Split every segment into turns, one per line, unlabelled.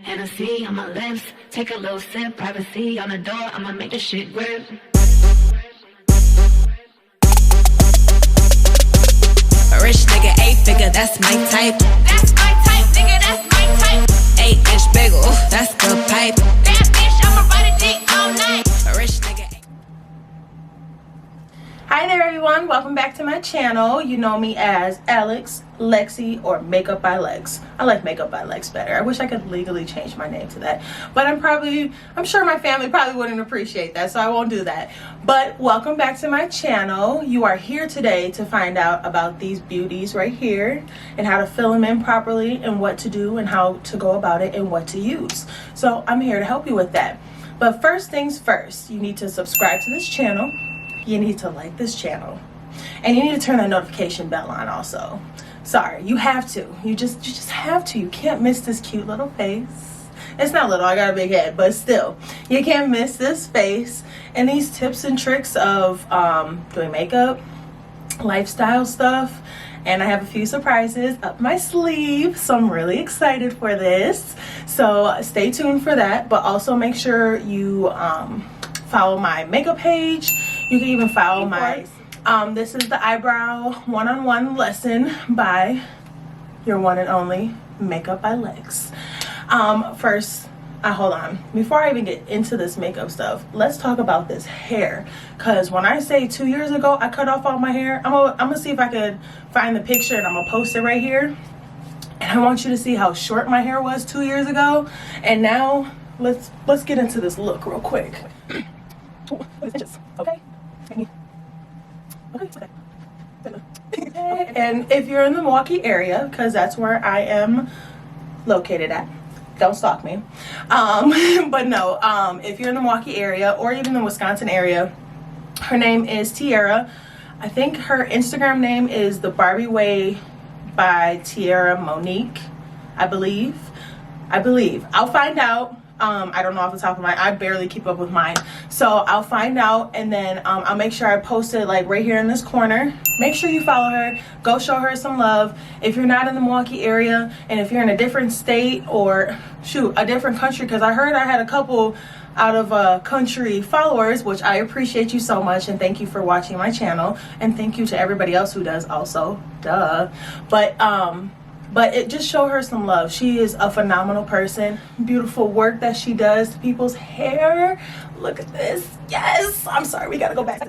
Hennessy on my lips, take a little sip, privacy on the door, I'ma make this shit grip.
A rich nigga, 8-figure, that's my type.
That's my type, nigga, that's my type.
8-inch bagel, that's the pipe.
Bad bitch, I'ma ride a dick all night.
A rich nigga.
Hi there everyone, welcome back to my channel. You know me as Alex, Lexi, or Makeup by Lex. I like Makeup by Lex better. I wish I could legally change my name to that, but I'm sure my family probably wouldn't appreciate that, so I won't do that. But welcome back to my channel. You are here today to find out about these beauties right here and how to fill them in properly and what to do and how to go about it and what to use. So I'm here to help you with that. But first things first, you need to subscribe to this channel. You need to like this channel, and you need to turn that notification bell on also. Sorry, you have to. You just have to. You can't miss this cute little face. It's not little, I got a big head, but still, you can't miss this face and these tips and tricks of doing makeup, lifestyle stuff, and I have a few surprises up my sleeve, so I'm really excited for this. So stay tuned for that, but also make sure you follow my makeup page. You can even follow my, this is the eyebrow one-on-one lesson by your one and only Makeup by Lex. First, hold on. Before I even get into this makeup stuff, let's talk about this hair. Because when I say 2 years ago, I cut off all my hair, I'm gonna see if I could find the picture and I'm gonna post it right here. And I want you to see how short my hair was 2 years ago. And now, let's get into this look real quick. Okay. Okay. And if you're in the Milwaukee area, because that's where I am located at, don't stalk me. But no, if you're in the Milwaukee area or even the Wisconsin area, her name is Tiara. I think her Instagram name is the Barbie Way by Tiara Monique, I believe. I'll find out. I don't know off the top of I barely keep up with mine, so I'll find out, and then I'll make sure I post it like right here in this corner. Make sure you follow her, go show her some love. If you're not in the Milwaukee area, and if you're in a different state or shoot, a different country, because I heard I had a couple out of country followers, which I appreciate you so much, and thank you for watching my channel, and thank you to everybody else who does also, duh. But it just show her some love. She is a phenomenal person. Beautiful work that she does to people's hair. Look at this. Yes. I'm sorry. We got to go back.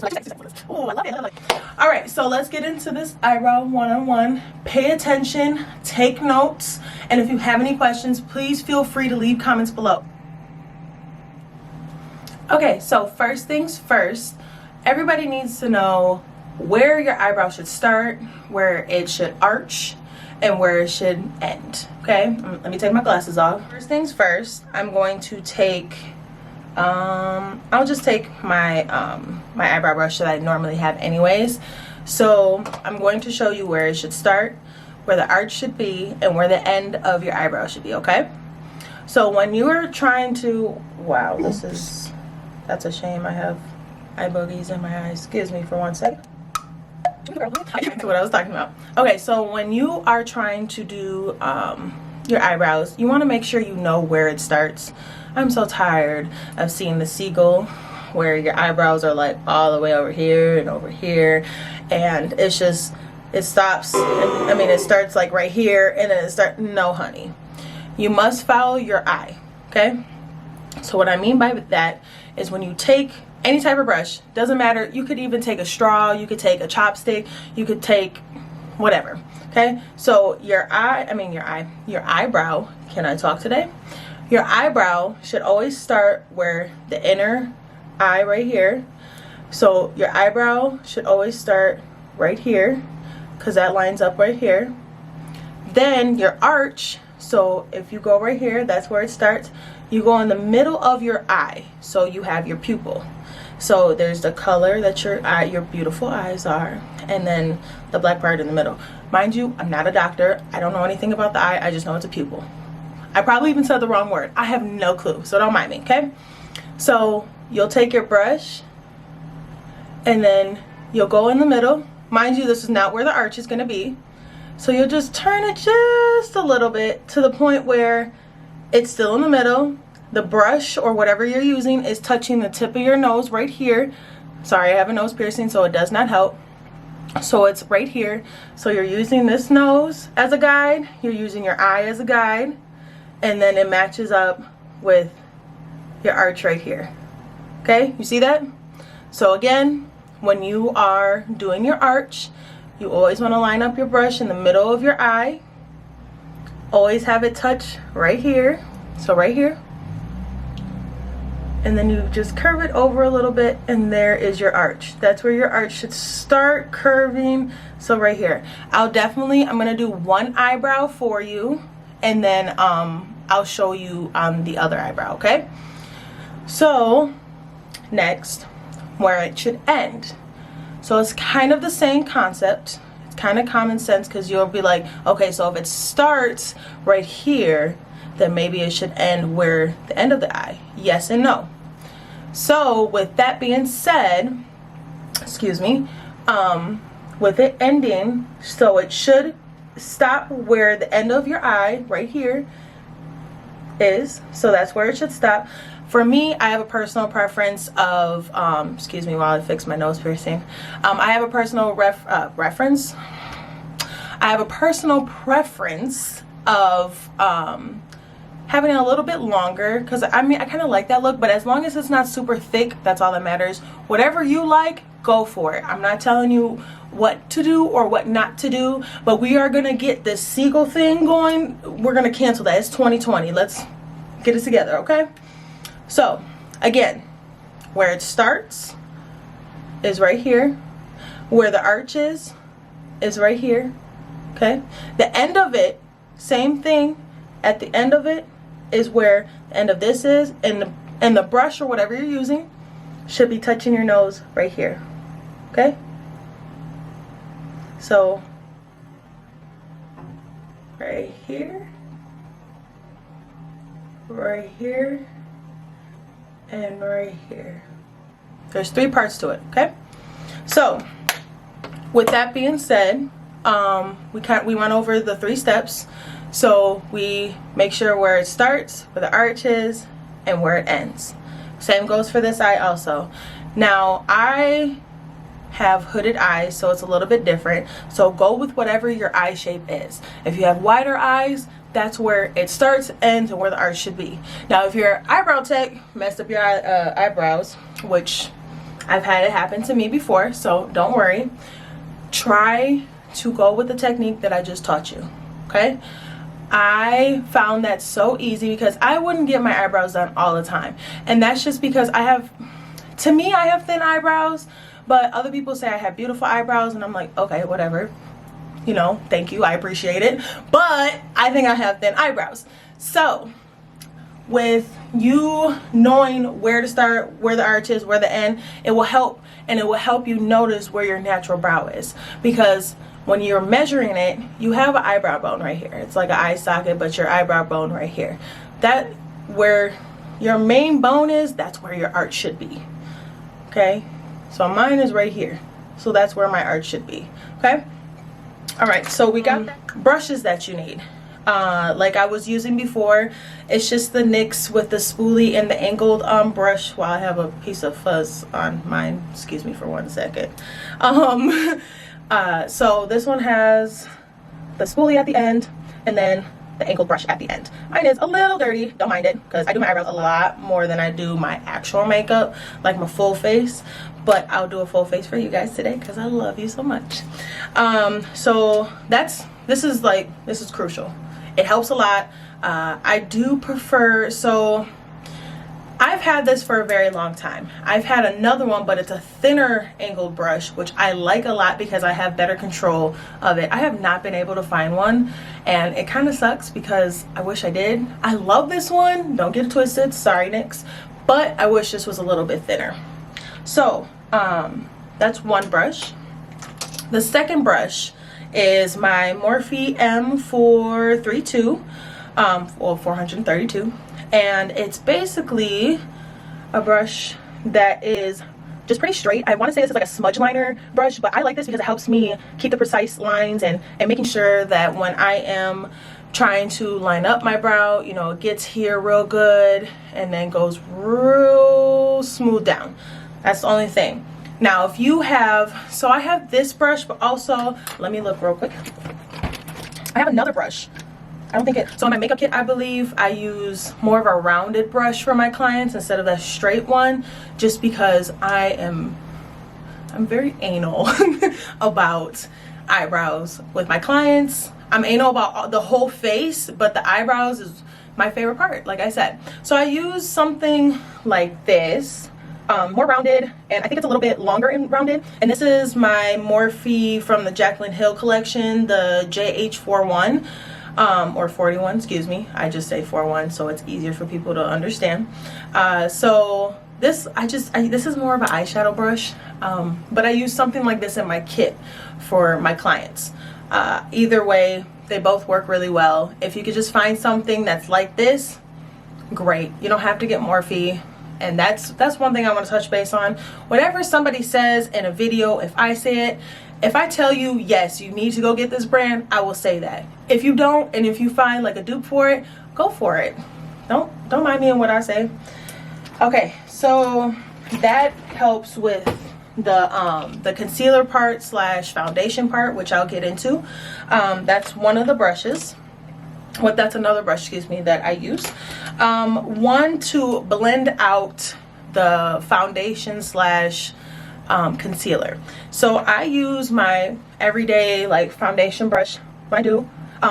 Oh, I love it. All right. So let's get into this eyebrow one-on-one. Pay attention. Take notes. And if you have any questions, please feel free to leave comments below. Okay. So first things first, everybody needs to know where your eyebrow should start, where it should arch, and where it should end. Okay, let me take my glasses off. First things first, I'm going to take I'll just take my my eyebrow brush that I normally have anyways. So I'm going to show you where it should start, where the arch should be, and where the end of your eyebrow should be. Okay, so when you are trying to, wow, that's a shame. I have eye bogeys in my eyes. Excuse me for 1 second. That's what I was talking about. Okay, so when you are trying to do your eyebrows, you want to make sure you know where it starts. I'm so tired of seeing the seagull where your eyebrows are like all the way over here and over here, and it's just, it stops. I mean, it starts like right here and then it starts. No, honey, you must follow your eye. Okay, so what I mean by that is when you take any type of brush, doesn't matter, you could even take a straw, you could take a chopstick, you could take whatever. Okay, so your eyebrow, can I talk today? Your eyebrow should always start where the inner eye right here. So your eyebrow should always start right here, because that lines up right here. Then your arch, so if you go right here, that's where it starts. You go in the middle of your eye, so you have your pupil. So there's the color that your beautiful eyes are, and then the black part in the middle. Mind you, I'm not a doctor. I don't know anything about the eye. I just know it's a pupil. I probably even said the wrong word. I have no clue, so don't mind me, okay? So you'll take your brush, and then you'll go in the middle. Mind you, this is not where the arch is going to be. So you'll just turn it just a little bit to the point where it's still in the middle. The brush or whatever you're using is touching the tip of your nose right here. Sorry, I have a nose piercing, so it does not help. So it's right here. So you're using this nose as a guide, you're using your eye as a guide, and then it matches up with your arch right here. Okay, you see that? So again, when you are doing your arch, you always want to line up your brush in the middle of your eye. Always have it touch right here. So right here. And then you just curve it over a little bit, and there is your arch. That's where your arch should start curving. So right here. I'm gonna do one eyebrow for you, and then I'll show you the other eyebrow, okay? So next, where it should end. So it's kind of the same concept. It's kind of common sense, because you'll be like, okay, so if it starts right here, then maybe it should end where the end of the eye. Yes and no. So with that being said, excuse me, with it ending, so it should stop where the end of your eye right here is. So that's where it should stop. For me, I have a personal preference of, excuse me while I fix my nose piercing. I have a personal preference of having it a little bit longer, because I mean, I kind of like that look, but as long as it's not super thick, that's all that matters. Whatever you like, go for it. I'm not telling you what to do or what not to do, but we are gonna get this seagull thing going. We're gonna cancel that. It's 2020. Let's get it together, okay? So again, where it starts is right here. Where the arch is right here. Okay, the end of it, same thing. At the end of it is where the end of this is, and the brush or whatever you're using should be touching your nose right here. Okay, so right here, right here, and right here. There's 3 parts to it. Okay, so with that being said, we went over the 3 steps. So we make sure where it starts, where the arch is, and where it ends. Same goes for this eye also. Now I have hooded eyes, so it's a little bit different. So go with whatever your eye shape is. If you have wider eyes, that's where it starts, ends, and where the arch should be. Now if your eyebrow tech messed up your eyebrows, which I've had it happen to me before, so don't worry. Try to go with the technique that I just taught you, okay? I found that so easy, because I wouldn't get my eyebrows done all the time, and that's just because I have thin eyebrows, but other people say I have beautiful eyebrows, and I'm like, okay, whatever, you know, thank you, I appreciate it, but I think I have thin eyebrows. So with you knowing where to start, where the arch is, where the end, it will help, and it will help you notice where your natural brow is, because when you're measuring it, you have an eyebrow bone right here. It's like an eye socket, but your eyebrow bone right here. That where your main bone is, that's where your arch should be. Okay, so mine is right here, so that's where my arch should be. Okay, all right, so we got brushes that you need. Like I was using before, it's just the NYX with the spoolie and the angled brush. While I have a piece of fuzz on mine, excuse me for 1 second. So this one has the spoolie at the end, and then the angled brush at the end. Mine is a little dirty, don't mind it, because I do my eyebrows a lot more than I do my actual makeup, like my full face. But I'll do a full face for you guys today, because I love you so much. So this is crucial. It helps a lot. I do prefer, so I've had this for a very long time. I've had another one, but it's a thinner angled brush, which I like a lot because I have better control of it. I have not been able to find one, and it kind of sucks because I wish I did. I love this one, don't get it twisted, sorry NYX, but I wish this was a little bit thinner. So that's one brush. The second brush is my Morphe M432, or 432. And it's basically a brush that is just pretty straight. I want to say this is like a smudge liner brush, but I like this because it helps me keep the precise lines and making sure that when I am trying to line up my brow. You know, it gets here real good and then goes real smooth down. That's the only thing. Now if you have, so I have this brush, but also, let me look real quick. I have another brush. I don't think it, so in my makeup kit, I believe I use more of a rounded brush for my clients instead of that straight one, just because I'm very anal about eyebrows with my clients. I'm anal about the whole face, but the eyebrows is my favorite part, like I said. So I use something like this, more rounded, and I think it's a little bit longer and rounded. And this is my Morphe from the Jaclyn Hill collection, the JH41, or 41, excuse me. I just say 41 so it's easier for people to understand. So this, this is more of an eyeshadow brush, but I use something like this in my kit for my clients. Either way, they both work really well. If you could just find something that's like this, great. You don't have to get Morphe. And that's one thing I want to touch base on. Whatever somebody says in a video, if I say it, if I tell you, yes, you need to go get this brand, I will say that. If you don't, and if you find like a dupe for it, go for it. Don't mind me in what I say. Okay, so that helps with the concealer part slash foundation part, which I'll get into. That's one of the brushes. That's another brush, excuse me, that I use. One to blend out the foundation slash concealer. So I use my everyday like foundation brush when I do.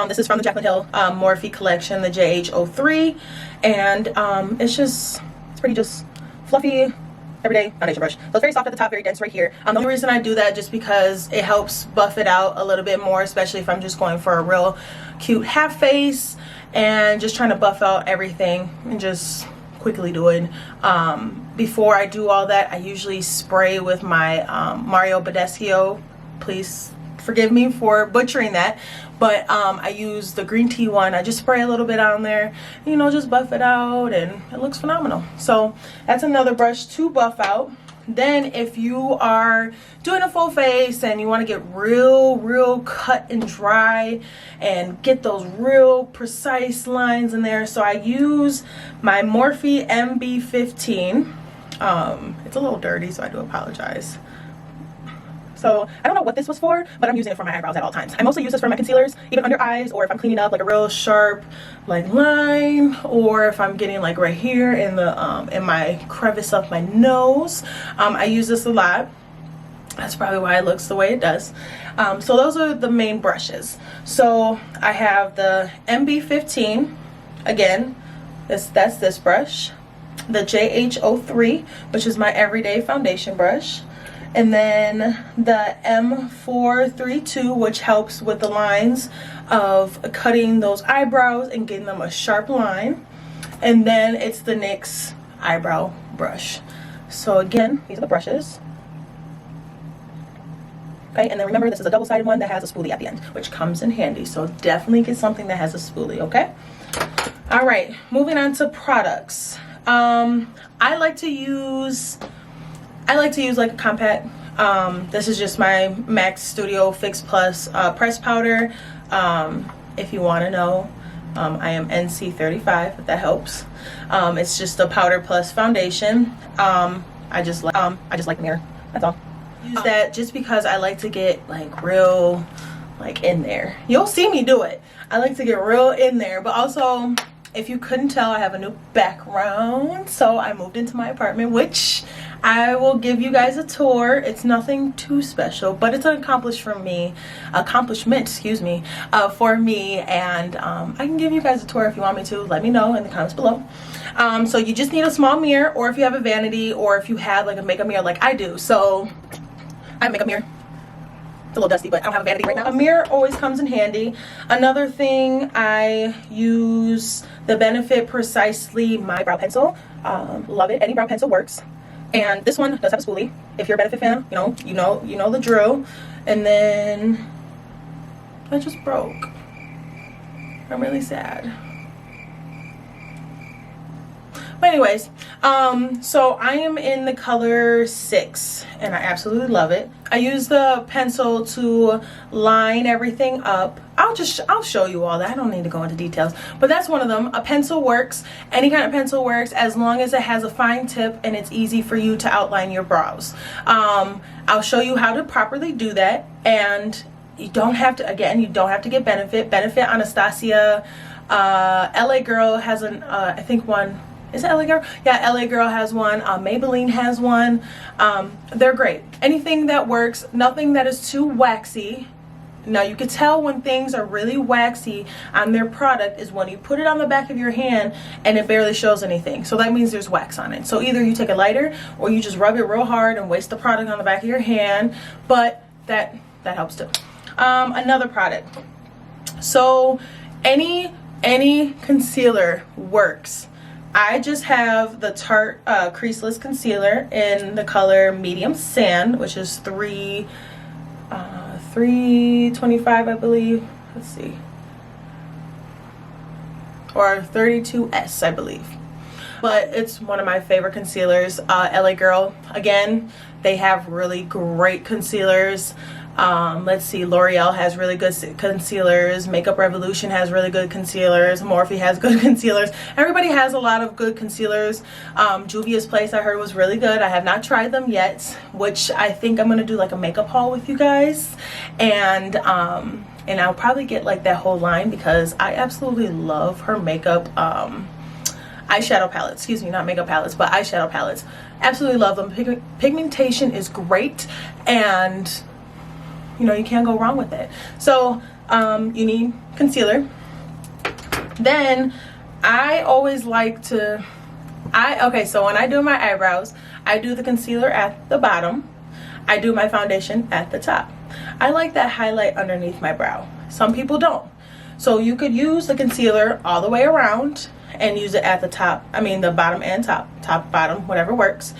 This is from the Jaclyn Hill Morphe collection, the JH03, and it's pretty just fluffy everyday foundation brush. So it's very soft at the top, very dense right here. The only reason I do that just because it helps buff it out a little bit more, especially if I'm just going for a real cute half face and just trying to buff out everything and just quickly do it. Before I do all that, I usually spray with my Mario Badescu. Please forgive me for butchering that, but I use the green tea one. I just spray a little bit on there, you know, just buff it out, and it looks phenomenal. So that's another brush to buff out. Then if you are doing a full face and you want to get real cut and dry and get those real precise lines in there, so I use my Morphe MB15. It's a little dirty, so I do apologize. So I don't know what this was for, but I'm using it for my eyebrows at all times. I mostly use this for my concealers, even under eyes, or if I'm cleaning up like a real sharp like line, or if I'm getting like right here in the in my crevice of my nose. I use this a lot. That's probably why it looks the way it does. So those are the main brushes. So I have the MB15, again, that's this brush, the JH03, which is my everyday foundation brush, and then the M432, which helps with the lines of cutting those eyebrows and getting them a sharp line, and then it's the NYX eyebrow brush. So again, these are the brushes. Okay, and then remember, this is a double-sided one that has a spoolie at the end, which comes in handy, so definitely get something that has a spoolie. Okay, all right, moving on to products. I like to use like a compact. This is just my MAC Studio Fix Plus press powder. If you want to know, I am NC35, if that helps. It's just a powder plus foundation. I just like the mirror, that's all. Use that just because I like to get like real like in there. You'll see me do it. I like to get real in there, but also, if you couldn't tell, I have a new background, so I moved into my apartment, which I will give you guys a tour. It's nothing too special, but it's an accomplishment, excuse me, for me, and I can give you guys a tour if you want me to. Let me know in the comments below. So you just need a small mirror, or if you have a vanity, or if you have like a makeup mirror like I do. So I have a makeup mirror. It's a little dusty, but I don't have a vanity right now. A mirror always comes in handy. Another thing, I use the Benefit Precisely My Brow Pencil. Love it. Any brow pencil works. And this one does have a spoolie. If you're a Benefit fan, you know the drill. And then I just broke. I'm really sad. But anyways, so I am in the color 6 and I absolutely love it. I use the pencil to line everything up. I I'll show you all that. I don't need to go into details, but that's one of them. A pencil works. Any kind of pencil works as long as it has a fine tip and it's easy for you to outline your brows. I'll show you how to properly do that, and you don't have to, again, you don't have to get Benefit. Anastasia, LA Girl has an, I think one, is it LA Girl? Yeah, LA Girl has one. Maybelline has one. They're great. Anything that works, nothing that is too waxy. Now you can tell when things are really waxy on their product is when you put it on the back of your hand and it barely shows anything. So that means there's wax on it. So either you take a lighter or you just rub it real hard and waste the product on the back of your hand. But that helps too. Another product. So any concealer works. I just have the Tarte creaseless concealer in the color medium sand, which is 325, I believe. Let's see, or 32S, I believe. But it's one of my favorite concealers. LA Girl, again, they have really great concealers. Let's see, L'Oreal has really good concealers. Makeup Revolution has really good concealers. Morphe has good concealers. Everybody has a lot of good concealers. Juvia's Place I heard was really good. I have not tried them yet, which I think I'm going to do like a makeup haul with you guys. And I'll probably get like that whole line because I absolutely love her makeup eyeshadow palettes. Excuse me, not makeup palettes, but eyeshadow palettes. Absolutely love them. Pigmentation is great, and you know, you can't go wrong with it. So you need concealer. Then I always like to, okay, so when I do my eyebrows, I do the concealer at the bottom. I do my foundation at the top. I like that highlight underneath my brow. Some people don't. So you could use the concealer all the way around and use it at the top. I mean the bottom and top, bottom, whatever works.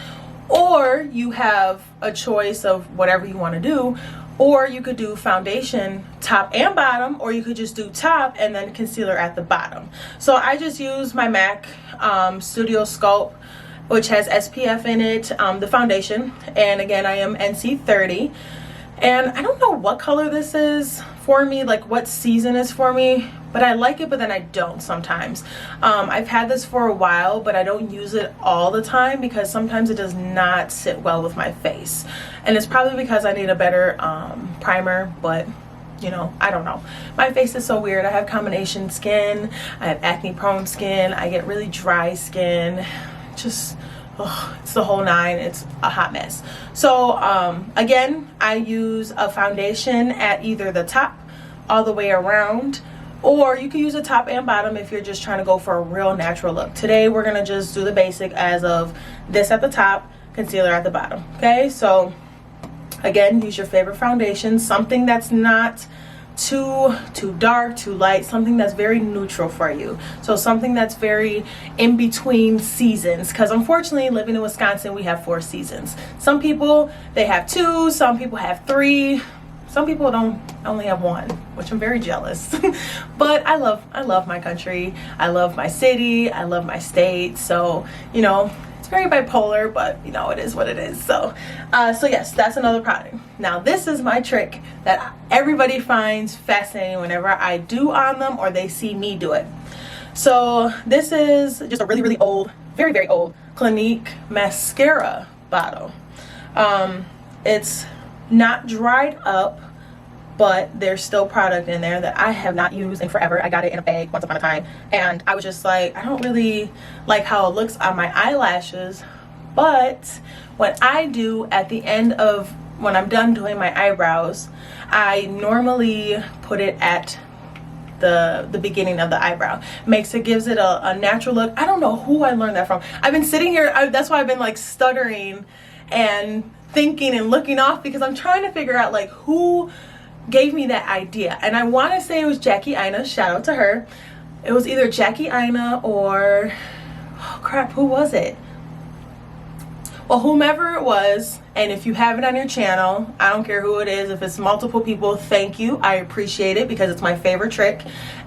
Or you have a choice of whatever you want to do. Or you could do foundation top and bottom, or you could just do top and then concealer at the bottom. So I just use my MAC Studio Sculpt, which has SPF in it, the foundation. And again, I am NC 30. And I don't know what color this is for me, like what season is for me, but I like it, but then I don't sometimes. I've had this for a while, but I don't use it all the time because sometimes it does not sit well with my face. And it's probably because I need a better primer, but you know, I don't know. My face is so weird. I have combination skin, I have acne prone skin, I get really dry skin, just it's the whole nine. It's a hot mess. So again, I use a foundation at either the top all the way around, or you can use a top and bottom if you're just trying to go for a real natural look. Today we're gonna just do the basic as of this at the top, concealer at the bottom. Okay, so again, use your favorite foundation, something that's not too dark, too light, something that's very neutral for you. So something that's very in between seasons, because unfortunately living in Wisconsin we have 4 seasons. Some people they have 2, some people have 3, some people don't only have 1, which I'm very jealous. But I love my country, I love my city, I love my state. So you know, very bipolar, but you know, it is what it is. So yes, that's another product. Now this is my trick that everybody finds fascinating whenever I do on them or they see me do it. So this is just a really old, very old Clinique mascara bottle. It's not dried up, but there's still product in there that I have not used in forever. I got it in a bag once upon a time, and I was just like, I don't really like how it looks on my eyelashes. But what I do at the end of when I'm done doing my eyebrows, I normally put it at the beginning of the eyebrow. Gives it a natural look. I don't know who I learned that from. I've been sitting here, that's why I've been like stuttering and thinking and looking off, because I'm trying to figure out like who gave me that idea. And I want to say it was Jackie Ina, shout out to her. It was either Jackie Ina or, oh crap, who was it? Well, whomever it was, and if you have it on your channel, I don't care who it is, if it's multiple people, thank you, I appreciate it because it's my favorite trick.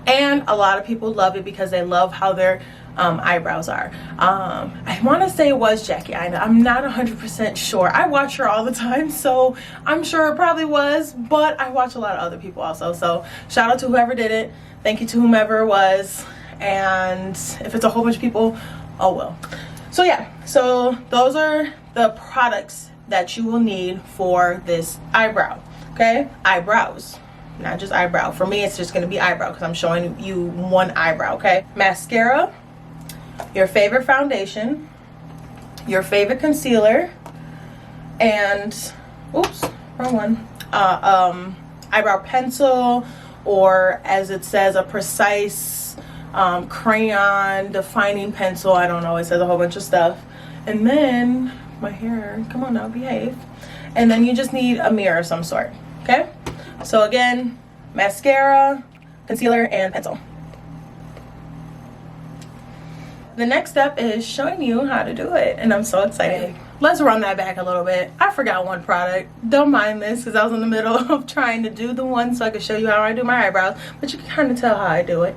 And a lot of people love it because they love how their eyebrows are. I want to say it was Jackie. I'm not 100% sure. I watch her all the time, so I'm sure it probably was, but I watch a lot of other people also. So shout out to whoever did it. Thank you to whomever it was. And if it's a whole bunch of people, oh well. So yeah, so those are the products that you will need for this eyebrow. Okay, eyebrows, not just eyebrow. For me, it's just going to be eyebrow because I'm showing you one eyebrow. Okay, mascara, your favorite foundation, your favorite concealer, and oops, wrong one. Eyebrow pencil, or as it says, a precise crayon defining pencil. I don't know, it says a whole bunch of stuff. And then my hair, come on now, behave. And then you just need a mirror of some sort. Okay, so again, mascara, concealer, and pencil. The next step is showing you how to do it, and I'm so excited. Let's run that back a little bit. I forgot one product. Don't mind this because I was in the middle of trying to do the one so I could show you how I do my eyebrows, but you can kind of tell how I do it.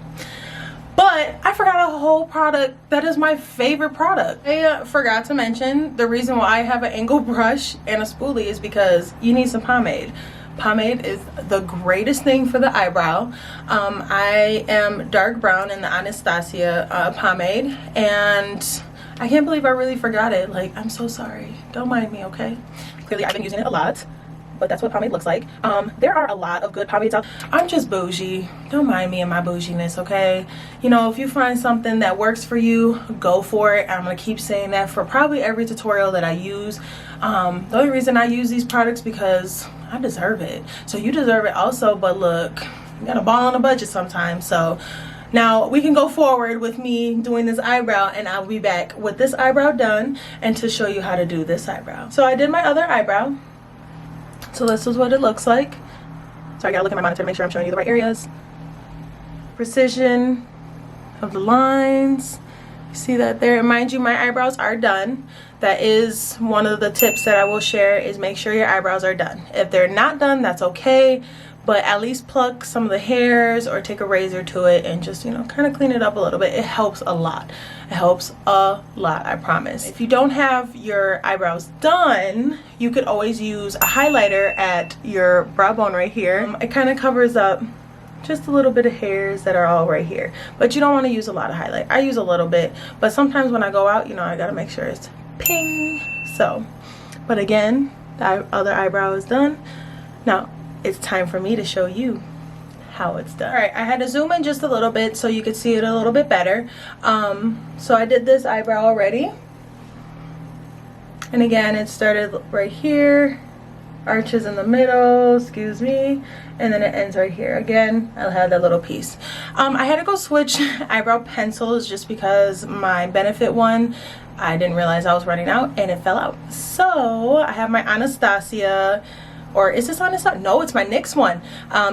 But I forgot a whole product that is my favorite product. I forgot to mention the reason why I have an angled brush and a spoolie is because you need some pomade. Pomade is the greatest thing for the eyebrow. I am dark brown in the Anastasia pomade, and I can't believe I really forgot it. Like, I'm so sorry. Don't mind me, okay? Clearly, I've been using it a lot, but that's what pomade looks like. There are a lot of good pomades out. I'm just bougie. Don't mind me and my bouginess, okay? You know, if you find something that works for you, go for it. I'm gonna keep saying that for probably every tutorial that I use. The only reason I use these products because I deserve it. So you deserve it also, but look, you gotta ball on a budget sometimes. So now we can go forward with me doing this eyebrow, and I'll be back with this eyebrow done and to show you how to do this eyebrow. So I did my other eyebrow. So this is what it looks like. So I gotta look at my monitor to make sure I'm showing you the right areas. Precision of the lines. You see that there? And mind you, my eyebrows are done. That is one of the tips that I will share, is make sure your eyebrows are done. If they're not done, that's okay, but at least pluck some of the hairs or take a razor to it and just, you know, kind of clean it up a little bit. It helps a lot. It helps a lot, I promise. If you don't have your eyebrows done, you could always use a highlighter at your brow bone right here. It kind of covers up just a little bit of hairs that are all right here, but you don't want to use a lot of highlight. I use a little bit, but sometimes when I go out, you know, I gotta make sure it's ping. So, but again, the other eyebrow is done. Now it's time for me to show you how it's done. All right, I had to zoom in just a little bit so you could see it a little bit better. So I did this eyebrow already, and again, it started right here, arches in the middle, excuse me, and then it ends right here. Again, I'll have that little piece. I had to go switch eyebrow pencils just because my Benefit one, I didn't realize I was running out and it fell out. So I have my Anastasia, or is this Anastasia? No, it's my NYX one.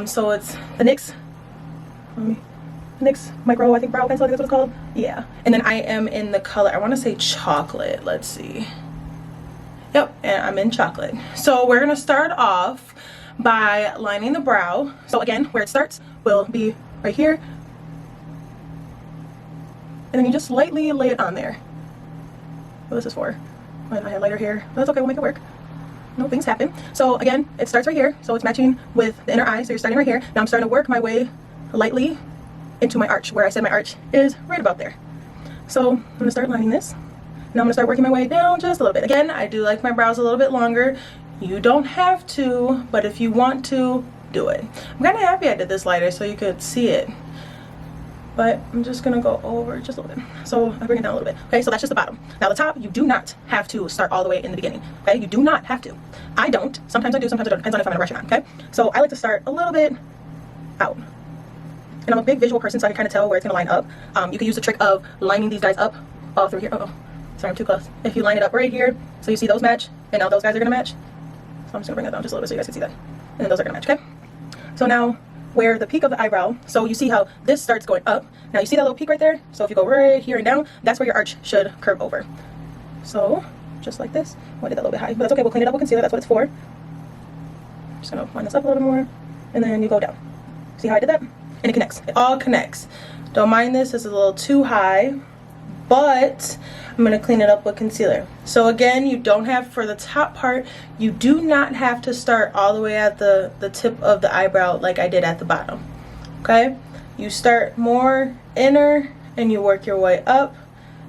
So it's the NYX Micro, I think, brow pencil, I think that's what it's called. Yeah. And then I am in the color, I want to say chocolate. Let's see. Yep, and I'm in chocolate. So we're gonna start off by lining the brow. So again, where it starts will be right here, and then you just lightly lay it on there. What is this for? My highlighter here. That's okay, we'll make it work. No, things happen. So again, it starts right here, so it's matching with the inner eye. So you're starting right here. Now I'm starting to work my way lightly into my arch, where I said my arch is right about there. So I'm gonna start lining this. Now I'm gonna start working my way down just a little bit. Again, I do like my brows a little bit longer. You don't have to, but if you want to, do it. I'm kind of happy I did this lighter so you could see it, but I'm just gonna go over just a little bit. So I bring it down a little bit. Okay, so that's just the bottom. Now the top, you do not have to start all the way in the beginning. Okay, you do not have to. I don't. Sometimes I do, sometimes I don't. Depends on if I'm in a rush or not. Okay, so I like to start a little bit out. And I'm a big visual person, so I can kind of tell where it's gonna line up. You can use the trick of lining these guys up all through here. Sorry, I'm too close. If you line it up right here, so you see those match, and now those guys are gonna match. So I'm just gonna bring that down just a little bit so you guys can see that. And then those are gonna match, okay? So now, where the peak of the eyebrow, so you see how this starts going up. Now you see that little peak right there? So if you go right here and down, that's where your arch should curve over. So, just like this. Oh, I did that a little bit high, but that's okay, we'll clean it up with concealer, that's what it's for. Just gonna line this up a little more, and then you go down. See how I did that? And it connects, it all connects. Don't mind this, it's a little too high. but I'm going to clean it up with concealer. So again, you don't have, for the top part, you do not have to start all the way at the tip of the eyebrow like I did at the bottom. Okay, you start more inner and you work your way up.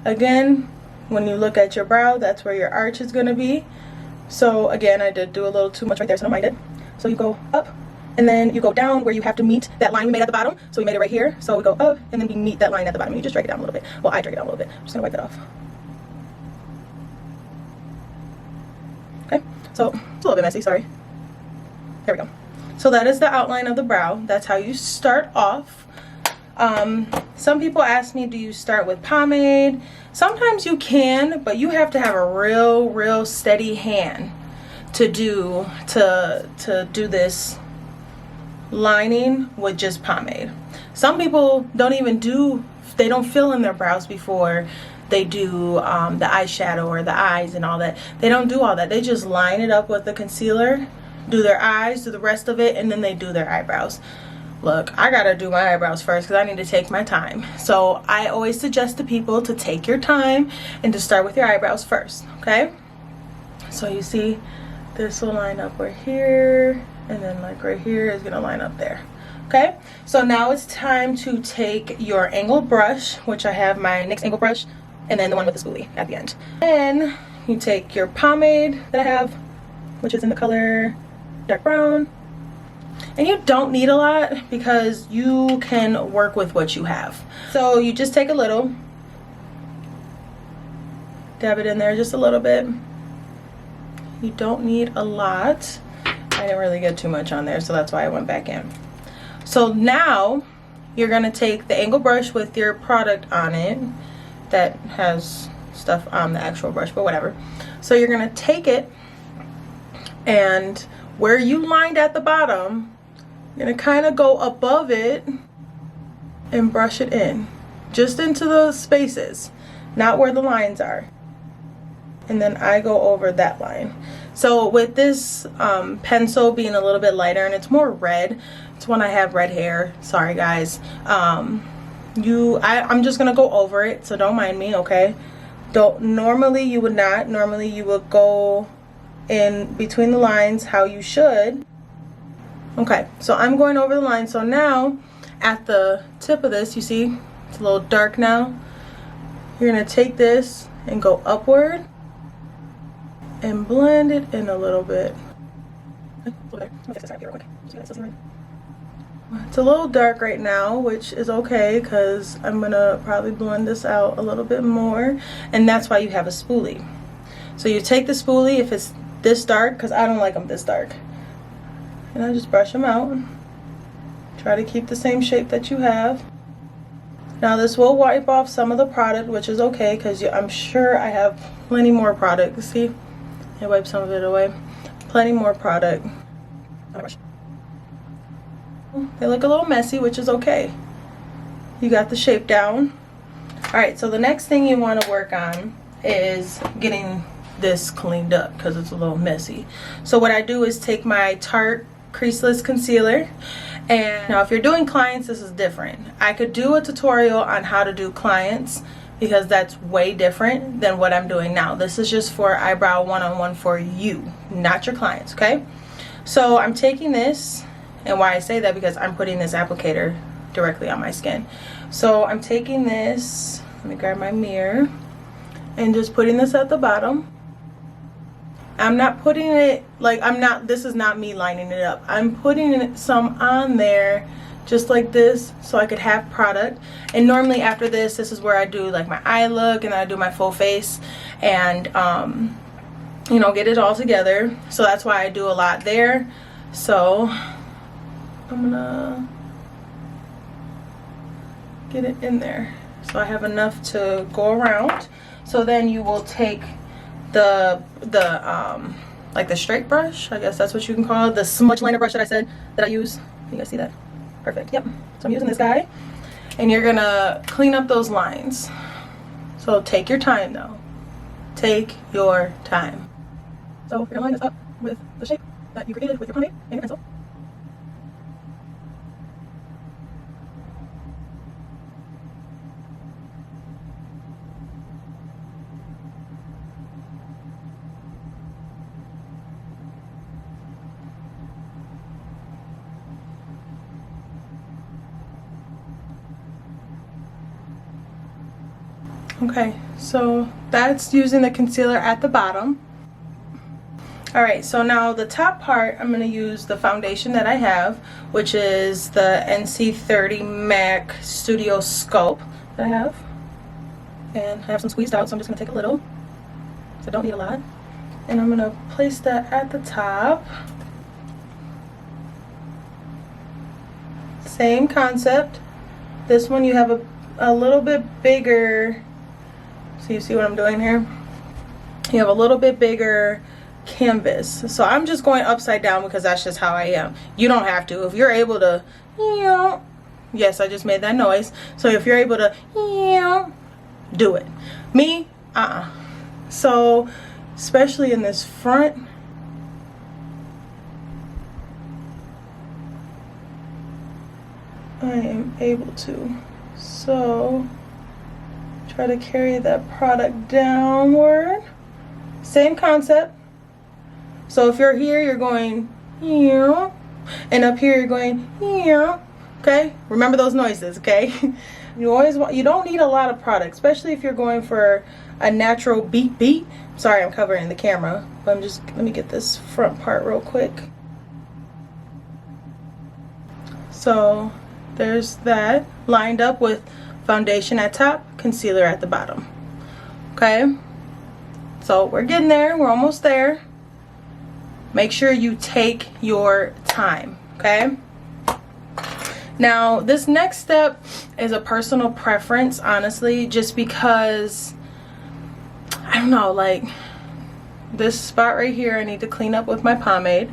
Again, when you look at your brow, that's where your arch is going to be. So again, I did do a little too much right there, so don't mind it. So you go up and then you go down where you have to meet that line we made at the bottom. So we made it right here. So we go up and then we meet that line at the bottom. You just drag it down a little bit. Well, I drag it down a little bit. I'm just gonna wipe it off. Okay, so it's a little bit messy, sorry. There we go. So that is the outline of the brow. That's how you start off. Some people ask me, do you start with pomade? Sometimes you can, but you have to have a real steady hand to do this lining with just pomade. Some people don't even they don't fill in their brows before they do the eyeshadow or the eyes and all that. They don't do all that. They just line it up with the concealer, do their eyes, do the rest of it, and then they do their eyebrows. Look, I gotta do my eyebrows first because I need to take my time. So I always suggest to people to take your time and to start with your eyebrows first, okay? So you see this will line up right here, and then like right here is gonna line up there. Okay, so now it's time to take your angled brush, which I have my NYX angle brush, and then the one with the spoolie at the end. Then you take your pomade that I have, which is in the color dark brown. And you don't need a lot because you can work with what you have. So you just take a little, dab it in there just a little bit. You don't need a lot. I didn't really get too much on there, so that's why I went back in. So now you're gonna take the angle brush with your product on it that has stuff on the actual brush, but whatever. So you're gonna take it, and where you lined at the bottom, you're gonna kind of go above it and brush it in, just into the spaces, not where the lines are. And then I go over that line. So with this pencil being a little bit lighter and it's more red, it's when I have red hair, sorry guys, I'm just gonna go over it, so don't mind me, okay? Normally you would not. Normally you would go in between the lines how you should. Okay, so I'm going over the line. So now at the tip of this, you see it's a little dark now. You're gonna take this and go upward and blend it in a little bit. It's a little dark right now, which is okay because I'm gonna probably blend this out a little bit more, and that's why you have a spoolie. So you take the spoolie if it's this dark, because I don't like them this dark, and I just brush them out. Try to keep the same shape that you have. Now this will wipe off some of the product, which is okay because I'm sure I have plenty more product. See, I wiped some of it away. Plenty more product. They look a little messy, which is okay. You got the shape down. Alright, so the next thing you want to work on is getting this cleaned up because it's a little messy. So what I do is take my Tarte creaseless concealer, and now if you're doing clients, this is different. I could do a tutorial on how to do clients because that's way different than what I'm doing now. This is just for eyebrow one-on-one for you, not your clients, okay? So I'm taking this, and why I say that, because I'm putting this applicator directly on my skin. So I'm taking this, let me grab my mirror, and just putting this at the bottom. I'm not putting it, like, this is not me lining it up. I'm putting some on there just like this so I could have product. And normally after this is where I do like my eye look, and I do my full face, and you know, get it all together. So that's why I do a lot there. So I'm gonna get it in there so I have enough to go around. So then you will take the like the straight brush, I guess that's what you can call it, the smudge liner brush that I said that I use. You guys see that? Perfect. Yep. So I'm using this guy, and you're gonna clean up those lines. So take your time though. Take your time. So you're gonna line this up with the shape that you created with your pomade and your pencil. Okay, so that's using the concealer at the bottom. Alright, so now the top part, I'm going to use the foundation that I have, which is the NC30 MAC Studio Sculpt that I have. And I have some squeezed out, so I'm just going to take a little. So I don't need a lot. And I'm going to place that at the top. Same concept. This one you have a little bit bigger. So you see what I'm doing here? You have a little bit bigger canvas. So I'm just going upside down because that's just how I am. You don't have to. If you're able to, yes, I just made that noise. So if you're able to, do it. Me, So especially in this front, I am able to. So try to carry that product downward. Same concept. So if you're here, you're going, and up here you're going, okay? Remember those noises, okay? You don't need a lot of product, especially if you're going for a natural beat. Sorry, I'm covering the camera, but let me get this front part real quick. So there's that lined up with foundation at top, concealer at the bottom. Okay? So we're getting there. We're almost there. Make sure you take your time, okay? Now, this next step is a personal preference, honestly, just because, I don't know, like, this spot right here I need to clean up with my pomade,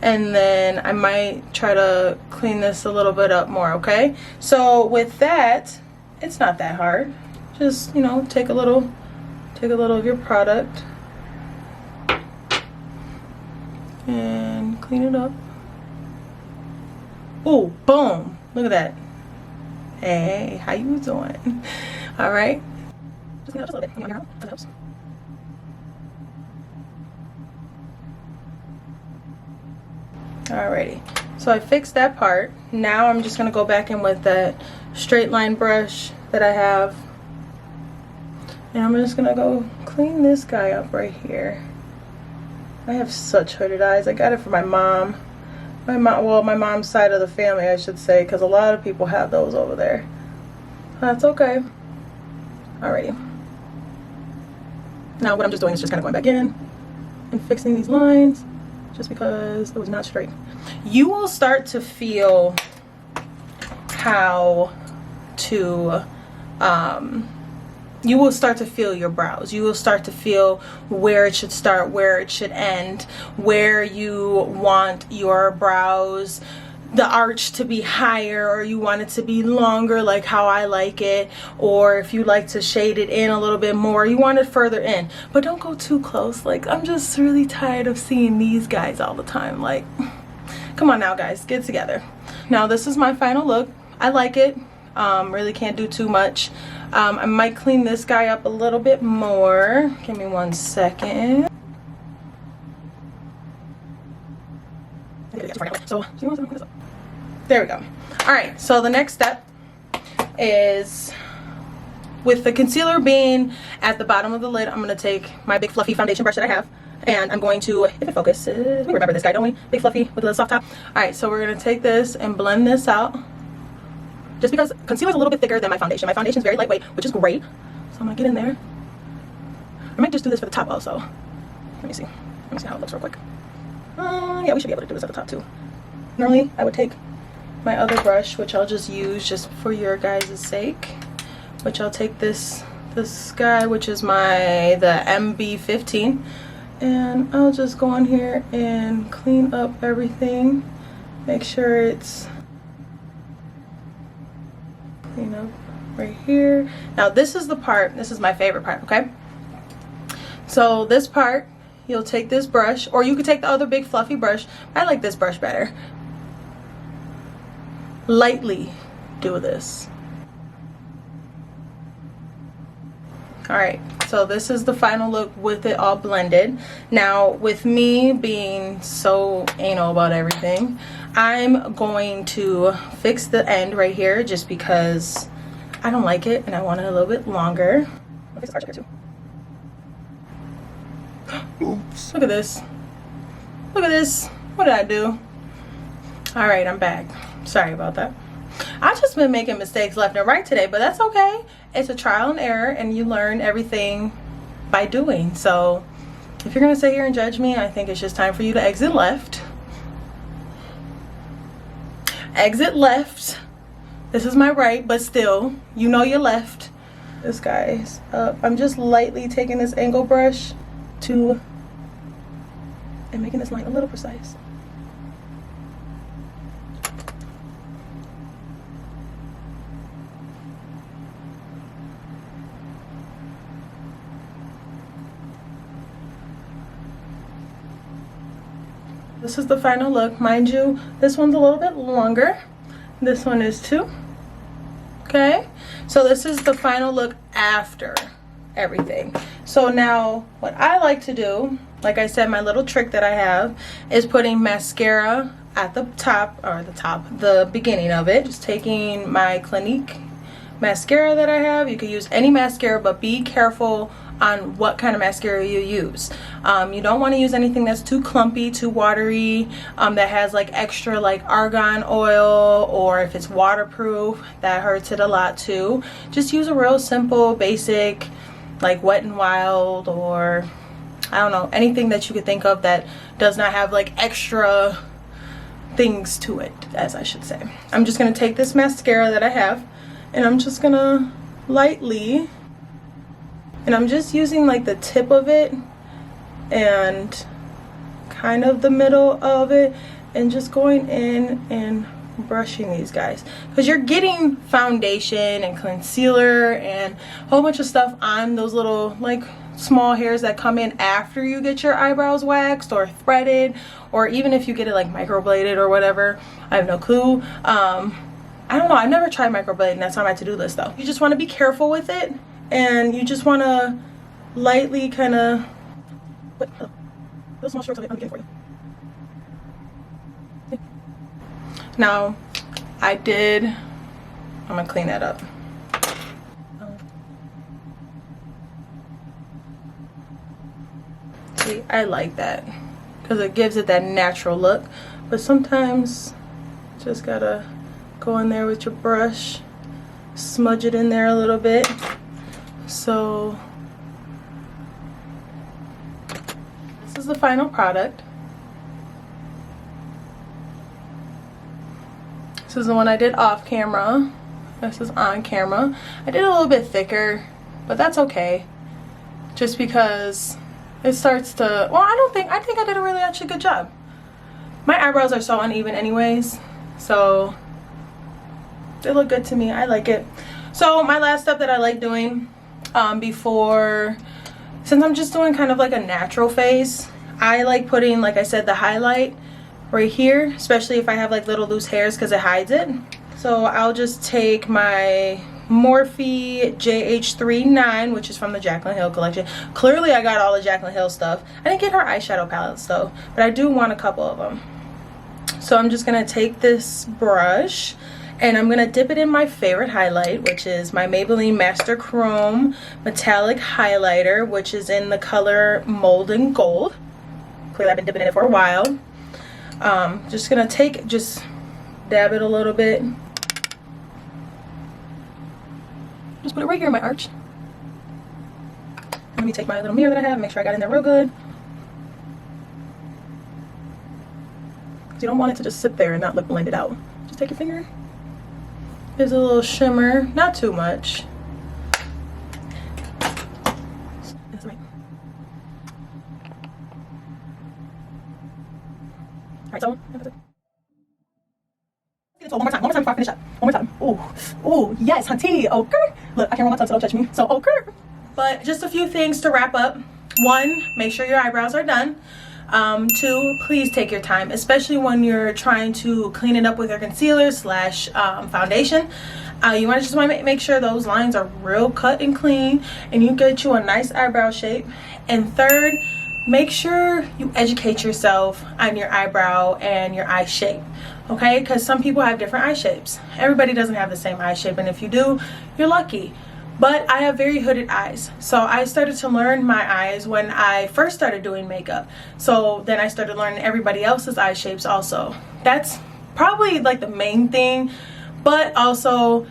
and then I might try to clean this a little bit up more, okay? So with that, it's not that hard. Just, take a little of your product and clean it up. Oh, boom. Look at that. Hey, how you doing? All right. Just clean it up just a little bit. That helps. Alrighty. So I fixed that part. Now I'm just going to go back in with that straight line brush that I have. And I'm just going to go clean this guy up right here. I have such hooded eyes. I got it from my mom. My mom's side of the family, I should say, because a lot of people have those over there. That's okay. Alrighty. Now what I'm just doing is just kind of going back in and fixing these lines just because it was not straight. You will start to feel how to you will start to feel your brows. You will start to feel where it should start, where it should end, where you want your brows, the arch to be higher, or you want it to be longer like how I like it, or if you like to shade it in a little bit more, you want it further in. But don't go too close. Like, I'm just really tired of seeing these guys all the time. Like, come on now, guys, get together. Now this is my final look. I like it. Really can't do too much. I might clean this guy up a little bit more. Give me 1 second. So there we go. All right, so the next step is, with the concealer being at the bottom of the lid, I'm going to take my big fluffy foundation brush that I have, and I'm going to, if it focuses, we remember this guy, don't we? Big fluffy with a little soft top. All right, so we're going to take this and blend this out. Just because concealer is a little bit thicker than my foundation. My foundation is very lightweight, which is great. So I'm going to get in there. I might just do this for the top also. Let me see how it looks real quick. Yeah, we should be able to do this at the top too. Normally, I would take my other brush, which I'll just use just for your guys' sake. Which I'll take this guy, which is the MB15. And I'll just go on here and clean up everything. Make sure it's clean up right here. Now this is my favorite part, okay? So this part, you'll take this brush, or you could take the other big fluffy brush. I like this brush better. Lightly do this. Alright, so this is the final look with it all blended. Now, with me being so anal about everything, I'm going to fix the end right here just because I don't like it and I want it a little bit longer. My face is arched here too. Oops. Look at this. Look at this. What did I do? All right, I'm back. Sorry about that. I've just been making mistakes left and right today, but that's okay. It's a trial and error, and you learn everything by doing. So if you're gonna sit here and judge me, I think it's just time for you to exit left. Exit left. This is my right, but still, you know your left. This guy's up. I'm just lightly taking this angle brush and making this line a little precise. This is the final look. Mind you, this one's a little bit longer. This one is too. Okay, so this is the final look after everything. So now what I like to do, like I said, my little trick that I have is putting mascara at the top, or the beginning of it. Just taking my Clinique mascara that I have. You can use any mascara, but be careful on what kind of mascara you use. You don't want to use anything that's too clumpy, too watery, that has like extra like argan oil, or if it's waterproof, that hurts it a lot too. Just use a real simple, basic, like Wet n Wild, or I don't know, anything that you could think of that does not have like extra things to it, as I should say. I'm just gonna take this mascara that I have, and I'm just gonna lightly, and I'm just using like the tip of it and kind of the middle of it, and just going in and brushing these guys, because you're getting foundation and concealer and a whole bunch of stuff on those little like small hairs that come in after you get your eyebrows waxed or threaded, or even if you get it like microbladed or whatever. I have no clue. I don't know, I've never tried microblading. That's on my to-do list though. You just want to be careful with it, and you just want to lightly kind of put those small strokes of it. I'm getting for you. Now I'm gonna clean that up. See, I like that because it gives it that natural look, but sometimes just gotta go in there with your brush, smudge it in there a little bit. So this is the final product. This is the one I did off camera. This is on camera. I did a little bit thicker, but that's okay. Just because it starts to, well, I think I did a really actually good job. My eyebrows are so uneven anyways, so they look good to me. I like it. So my last step that I like doing before, since I'm just doing kind of like a natural face, I like putting, like I said, the highlight right here, especially if I have like little loose hairs, because it hides it. So I'll just take my Morphe JH39, which is from the Jaclyn Hill collection. Clearly I got all the Jaclyn Hill stuff. I didn't get her eyeshadow palettes though, but I do want a couple of them. So I'm just gonna take this brush and I'm gonna dip it in my favorite highlight, which is my Maybelline Master Chrome Metallic Highlighter, which is in the color Molten Gold. Clearly I've been dipping in it for a while. Just gonna just dab it a little bit. Just put it right here in my arch. Let me take my little mirror that I have, make sure I got in there real good. Because you don't want it to just sit there and not look blended out. Just take your finger. There's a little shimmer, not too much. That's right. Alright, so one more time before I finish up. One more time. Oh, yes, hunty. Okay. Look, I can't roll my tongue, so don't touch me. So, okay. But just a few things to wrap up. 1, make sure your eyebrows are done. 2, please take your time, especially when you're trying to clean it up with your concealer / foundation. You want to make sure those lines are real cut and clean, and you get you a nice eyebrow shape. And 3rd, make sure you educate yourself on your eyebrow and your eye shape. Okay, because some people have different eye shapes. Everybody doesn't have the same eye shape, and if you do, you're lucky. but I have very hooded eyes. So I started to learn my eyes when I first started doing makeup. So then I started learning everybody else's eye shapes also. That's probably like the main thing, but also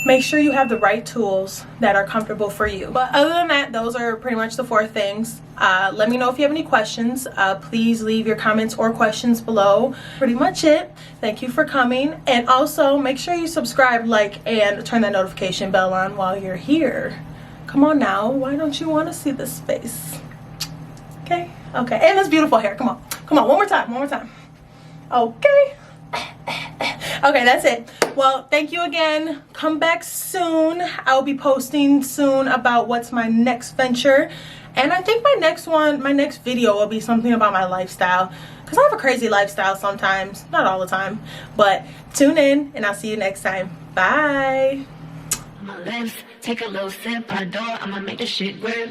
make sure you have the right tools that are comfortable for you. But other than that, those are pretty much the 4 things. Let me know if you have any questions. Please leave your comments or questions below. Pretty much it. Thank you for coming. And also make sure you subscribe, like, and turn that notification bell on while you're here. Come on now. Why don't you want to see this face? Okay. Okay. And this beautiful hair. Come on. Come on. One more time. One more time. Okay. Okay, that's it. Well, thank you again. Come back soon. I'll be posting soon about what's my next venture. And I think my next video will be something about my lifestyle, because I have a crazy lifestyle sometimes, not all the time. But tune in and I'll see you next time. Bye.
My lips, take a little sip, I adore, I'ma make this shit grip.